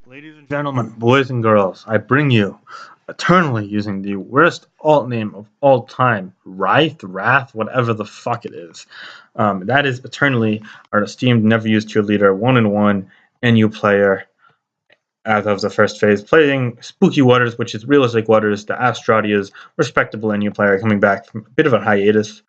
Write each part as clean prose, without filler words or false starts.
Ladies and gentlemen, boys and girls, I bring you eternally using the worst alt name of all time, Wrath, whatever the fuck it is. That is eternally our esteemed, never used cheerleader, 1-1 NU player as of the first phase, playing Spooky Waters, which is realistic Waters, the Astrotias, respectable NU player coming back from a bit of a hiatus.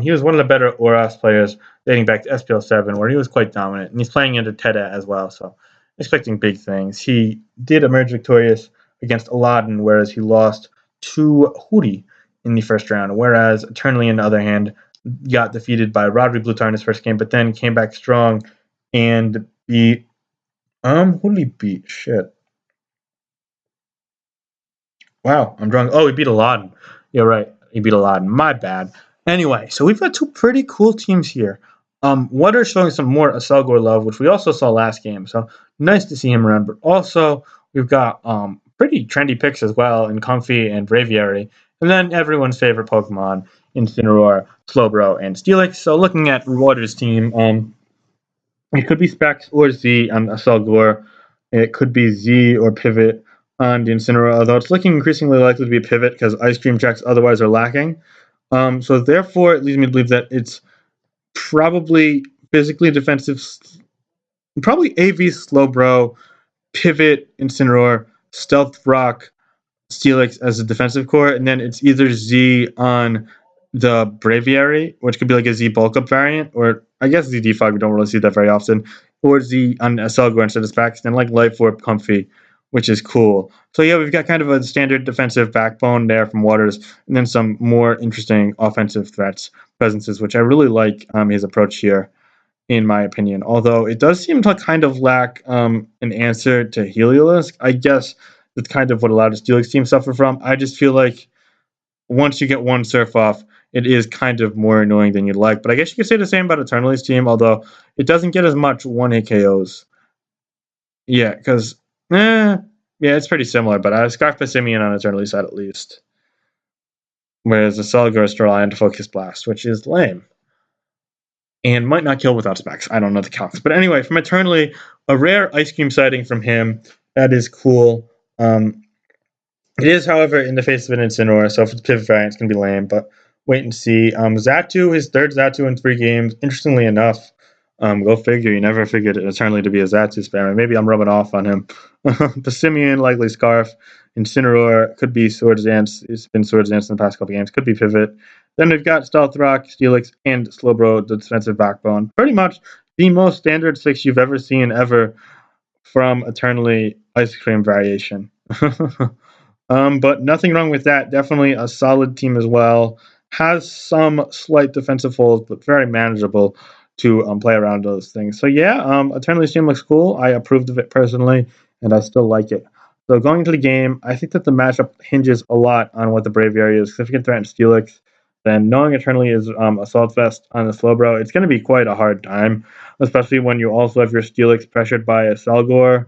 He was one of the better Oras players dating back to SPL 7, where he was quite dominant, and he's playing into Teta as well, so expecting big things. He did emerge victorious against Aladdin, whereas he lost to Hootie in the first round, whereas Eternally, on the other hand, got defeated by Rodri Blutar in his first game, but then came back strong and beat who did he beat? Shit. Wow, I'm drunk. Oh, he beat Aladdin. Yeah, right. He beat Aladdin. My bad. Anyway, so we've got two pretty cool teams here. Water showing some more Aselgor love, which we also saw last game. So nice to see him around. But also we've got pretty trendy picks as well in Comfy and Braviary. And then everyone's favorite Pokemon, Incineroar, Slowbro, and Steelix. So looking at Water's team, it could be Specs or Z on Aselgor. It could be Z or Pivot on the Incineroar, although it's looking increasingly likely to be Pivot because Ice Cream checks otherwise are lacking. So therefore, it leads me to believe that it's probably physically defensive, probably AV Slowbro, Pivot Incineroar, Stealth Rock, Steelix as a defensive core, and then it's either Z on the Braviary, which could be like a Z bulk up variant, or I guess Z Defog, we don't really see that very often, or Z on Selgo instead of Specs, and like Life Orb Comfy, which is cool. So yeah, we've got kind of a standard defensive backbone there from Waters, and then some more interesting offensive threats, presences, which I really like his approach here, in my opinion. Although it does seem to kind of lack an answer to Heliolisk. I guess that's kind of what a lot of Steelix teams suffer from. I just feel like once you get one surf off, it is kind of more annoying than you'd like. But I guess you could say the same about Eternaly's team, although it doesn't get as much one hit KOs. Yeah, because yeah, it's pretty similar. But I Scarf Passimian on Eternaly's side at least, whereas the Selgar is relying to Focus Blast, which is lame and might not kill without specs. I don't know the counts. But anyway, from Eternally, a rare ice cream sighting from him. That is cool. It is, however, in the face of an Incineroar, so if it's pivot variant, it's going to be lame, but wait and see. Zatu, his third Zatu in 3 games, interestingly enough. Go figure, you never figured it eternally to be a Zatu spammer. Maybe I'm rubbing off on him. Passimian, likely Scarf. Incineroar, could be Swords Dance. It's been Swords Dance in the past couple games. Could be Pivot. Then we've got Stealth Rock, Steelix, and Slowbro, the defensive backbone. Pretty much the most standard 6 you've ever seen ever from Eternally Ice Cream variation. But nothing wrong with that. Definitely a solid team as well. Has some slight defensive holes, but very manageable to play around those things. So yeah, Eternaly's team looks cool. I approved of it personally, and I still like it. So going into the game, I think that the matchup hinges a lot on what the Braviary is. If you can threaten Steelix, then knowing Eternally is Assault Vest on the Slowbro, it's going to be quite a hard time, especially when you also have your Steelix pressured by a Selgor,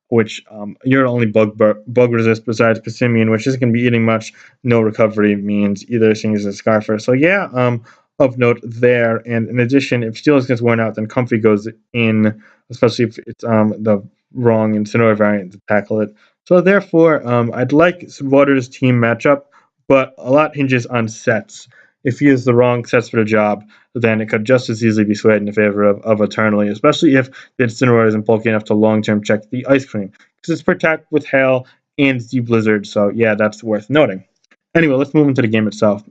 which you're only bug resist besides Passimian, which isn't going to be eating much. No recovery means either thing is a Scarfer. So yeah, of note there. And in addition, if Steelix gets worn out, then Comfy goes in, especially if it's the wrong Incineroar variant to tackle it. So therefore, I'd like Water's team matchup, but a lot hinges on sets. If he has the wrong sets for the job, then it could just as easily be swayed in favor of Eternally, especially if the Incineroar isn't bulky enough to long-term check the Ice Cream, because it's protect with Hail and the Blizzard, so yeah, that's worth noting. Anyway, let's move into the game itself.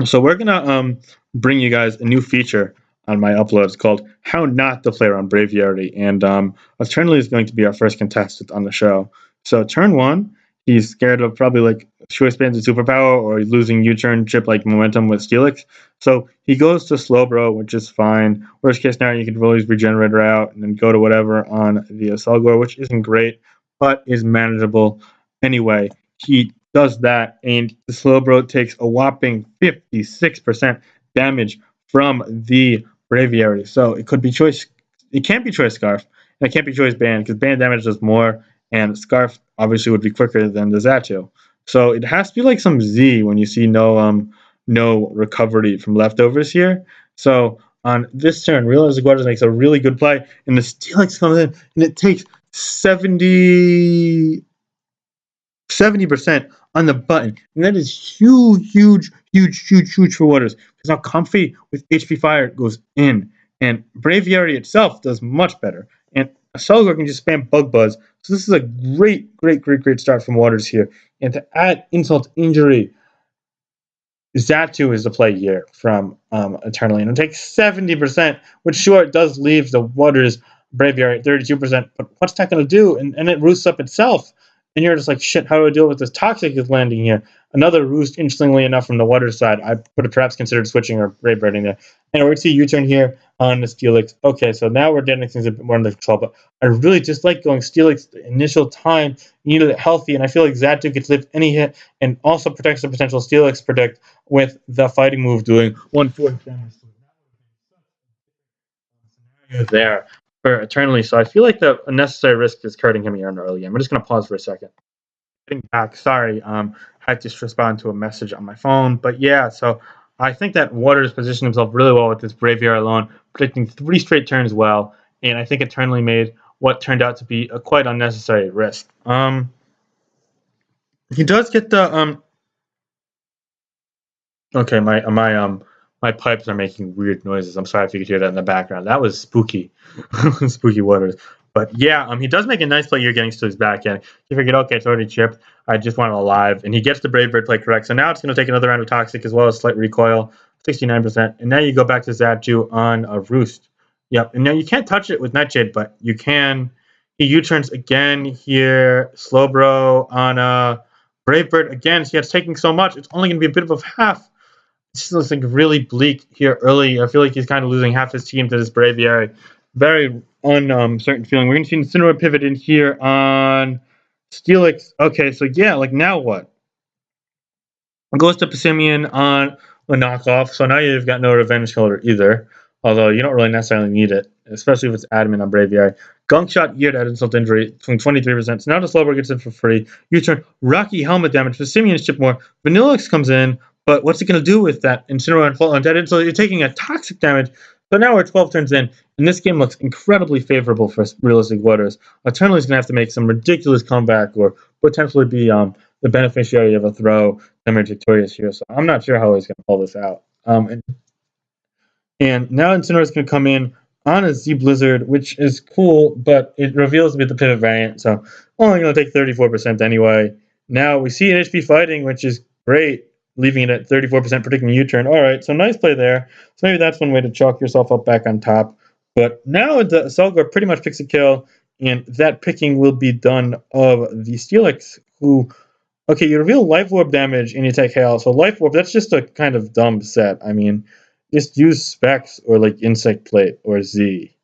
So we're going to bring you guys a new feature on my uploads called How Not to Play Around Braviary, and Eternally is going to be our first contestant on the show. So turn 1, he's scared of probably like choice bands and superpower or losing U-turn chip like momentum with Steelix. So he goes to Slowbro, which is fine. Worst case scenario, you can always regenerate out and then go to whatever on the Selgor, which isn't great, but is manageable. Anyway, he does that, and the Slowbro takes a whopping 56% damage from the Braviary. So it could be choice. It can't be choice Scarf, and it can't be choice Band because Band damage does more, and Scarf obviously would be quicker than the Zatu. So it has to be like some Z when you see no recovery from leftovers here. So on this turn, Realistic Waters makes a really good play, and the Steelix comes in, and it takes 70 70% on the button. And that is huge, huge, huge, huge, huge for Waters. Because now Comfy with HP Fire goes in. And Braviary itself does much better. And Selgar can just spam Bug Buzz. So this is a great, great, great, great start from Waters here. And to add insult to injury, Zatu is the play here from Eternally. And it takes 70%, which sure, it does leave the Waters Braviary at 32%. But what's that going to do? And it roosts up itself. And you're just like, shit, how do I deal with this Toxic is landing here? Another roost, interestingly enough, from the Water side. I would have perhaps considered switching or Brave Birding there. And we're going to see U-turn here on the Steelix. Okay, so now we're getting things a bit more under control. But I really just like going Steelix the initial time. You need it healthy, and I feel like Zatu gets lift any hit and also protects the potential Steelix predict with the fighting move doing 1/4 damage. There for Eternally. So I feel like the unnecessary risk is hurting him here in the early game. I'm just going to pause for a second. Getting back, sorry, had to just respond to a message on my phone. But yeah, so I think that Waters positioned himself really well with this Braviary alone, predicting 3 straight turns well, and I think Eternally made what turned out to be a quite unnecessary risk. He does get the Okay, my pipes are making weird noises. I'm sorry if you could hear that in the background. That was spooky, spooky waters. But yeah, he does make a nice play here getting to his back end. You figured, okay, it's already chipped. I just want it alive, and he gets the Brave Bird play correct. So now it's going to take another round of Toxic as well as slight recoil, 69%. And now you go back to Zatu on a Roost. Yep, and now you can't touch it with Nightshade, but you can. He U-turns again here. Slowbro on a Brave Bird again. So it's taking so much. It's only going to be a bit of a half. This looks like really bleak here early. I feel like he's kind of losing half his team to this Braviary. Very uncertain feeling. We're going to see Incineroar pivot in here on Steelix. Okay, so yeah, like now what? It goes to Passimian on the knockoff. So now you've got no Revenge Killer either. Although you don't really necessarily need it, especially if it's adamant on Braviary. Gunk Shot geared at insult injury from 23%. So now the Slowbro gets it for free. U-turn, Rocky helmet damage. Passimian's chip more. Vanillix comes in. But what's it going to do with that Incineroar and Full on Dead? So you're taking a Toxic damage. So now we're 12 turns in, and this game looks incredibly favorable for Realistic Waters. Eternaly's going to have to make some ridiculous comeback or potentially be the beneficiary of a throw to emerge victorious here. So I'm not sure how he's going to pull this out. And now Incineroar's going to come in on a Z Blizzard, which is cool, but it reveals to be the pivot variant. So only going to take 34% anyway. Now we see an HP fighting, which is great, leaving it at 34% predicting U-turn. All right, so nice play there. So maybe that's one way to chalk yourself up back on top. But now the Selgar pretty much picks a kill, and that picking will be done of the Steelix, who, okay, you reveal Life Orb damage and you take Hail. So Life Orb, that's just a kind of dumb set. I mean, just use Specs or like Insect Plate or Z.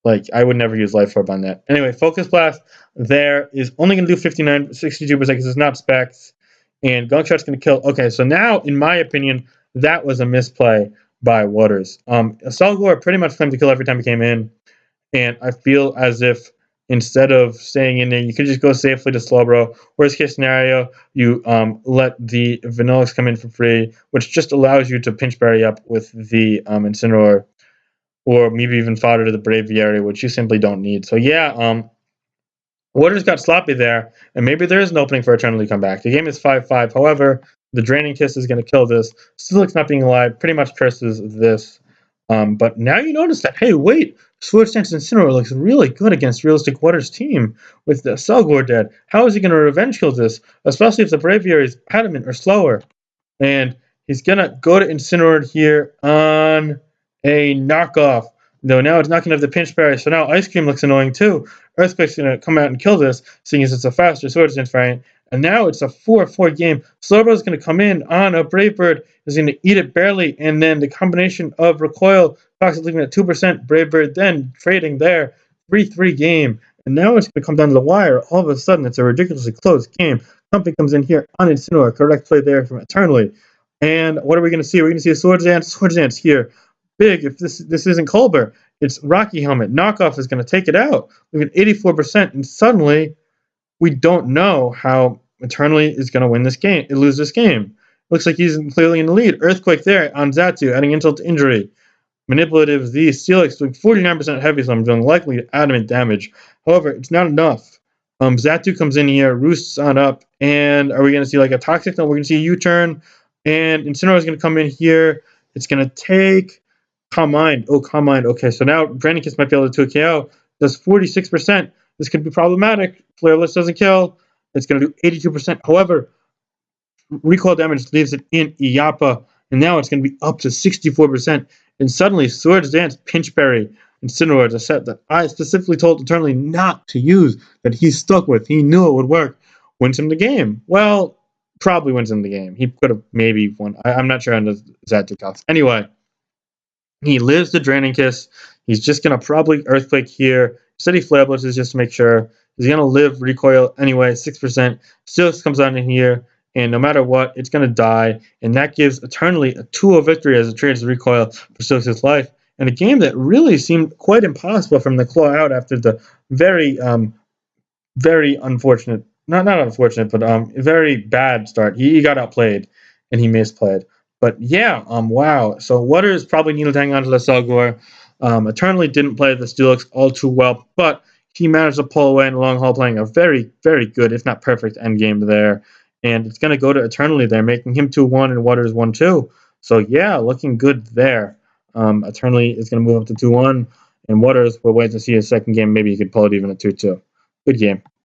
Like, I would never use Life Orb on that. Anyway, Focus Blast there is only going to do 62% because it's not Specs. And Gunk Shot's going to kill. Okay, so now, in my opinion, that was a misplay by Waters. Selgar pretty much claimed to kill every time he came in. And I feel as if instead of staying in there, you could just go safely to Slowbro. Worst case scenario, you let the Vanillix come in for free, which just allows you to pinch berry up with the Incineroar, or maybe even fodder to the Braviary, which you simply don't need. So yeah, Waters got sloppy there, and maybe there is an opening for Eternally to come back. The game is 5-5. However, the Draining Kiss is going to kill this. Steelix not being alive pretty much curses this. But now you notice that, hey, wait, Swords Dance Incineroar looks really good against Realistic Waters' team with the Selgar dead. How is he going to revenge kill this? Especially if the Braviary is adamant or slower. And he's going to go to Incineroar here on a knockoff. Though now it's not going to have the pinch berry, so now Ice Cream looks annoying too. Earthquake's going to come out and kill this, seeing as it's a faster Swords Dance variant. And now it's a 4-4 game. Slowbro's going to come in on a Brave Bird, is going to eat it barely, and then the combination of Recoil, Toxic leaving at 2%, Brave Bird then trading there, 3-3 game. And now it's going to come down to the wire. All of a sudden, it's a ridiculously close game. Company comes in here on Incineroar, correct play there from Eternally. And what are we going to see? We're going to see a Swords Dance here. Big, if this isn't Colbert, it's Rocky Helmet. Knockoff is going to take it out. We've got 84%, and suddenly we don't know how Eternally is going to win this game, lose this game. Looks like he's clearly in the lead. Earthquake there on Zatu, adding insult to injury. manipulative. The Steelix doing 49% heavy slam, doing likely adamant damage. However, it's not enough. Zatu comes in here, roosts on up, and are we going to see like a Toxic? No, we're going to see a U-turn, and Incineroar is going to come in here. It's going to take Calm Mind. Oh, Calm Mind. Okay, so now Dranicus might be able to 2KO. Does 46%. This could be problematic. Flareless doesn't kill. It's going to do 82%. However, recoil damage leaves it in Iappa, and now it's going to be up to 64%. And suddenly, Swords Dance, Pinchberry, Incineroar is a set that I specifically told Eternally not to use, that he stuck with. He knew it would work. Wins him the game. Well, probably wins him the game. He could have maybe won. I'm not sure on the Zatu counts. Anyway, he lives the Draining Kiss. He's just going to probably Earthquake here. Steady Flare Blitzes just to make sure. He's going to live Recoil anyway, 6%. Still comes on in here, and no matter what, it's going to die. And that gives Eternally a 2-0 victory as it trades the Recoil for Silix's life. And a game that really seemed quite impossible from the claw out after the very, very unfortunate, not unfortunate, but very bad start. He got outplayed, and he misplayed. But yeah, wow. So Waters probably needed to hang on to the Selgor. Eternally didn't play the Steelix all too well, but he managed to pull away in the long haul, playing a very, very good, if not perfect, end game there. And it's going to go to Eternally there, making him 2-1 and Waters 1-2. So yeah, looking good there. Eternally is going to move up to 2-1, and Waters will wait to see his second game. Maybe he could pull it even at 2-2. Good game.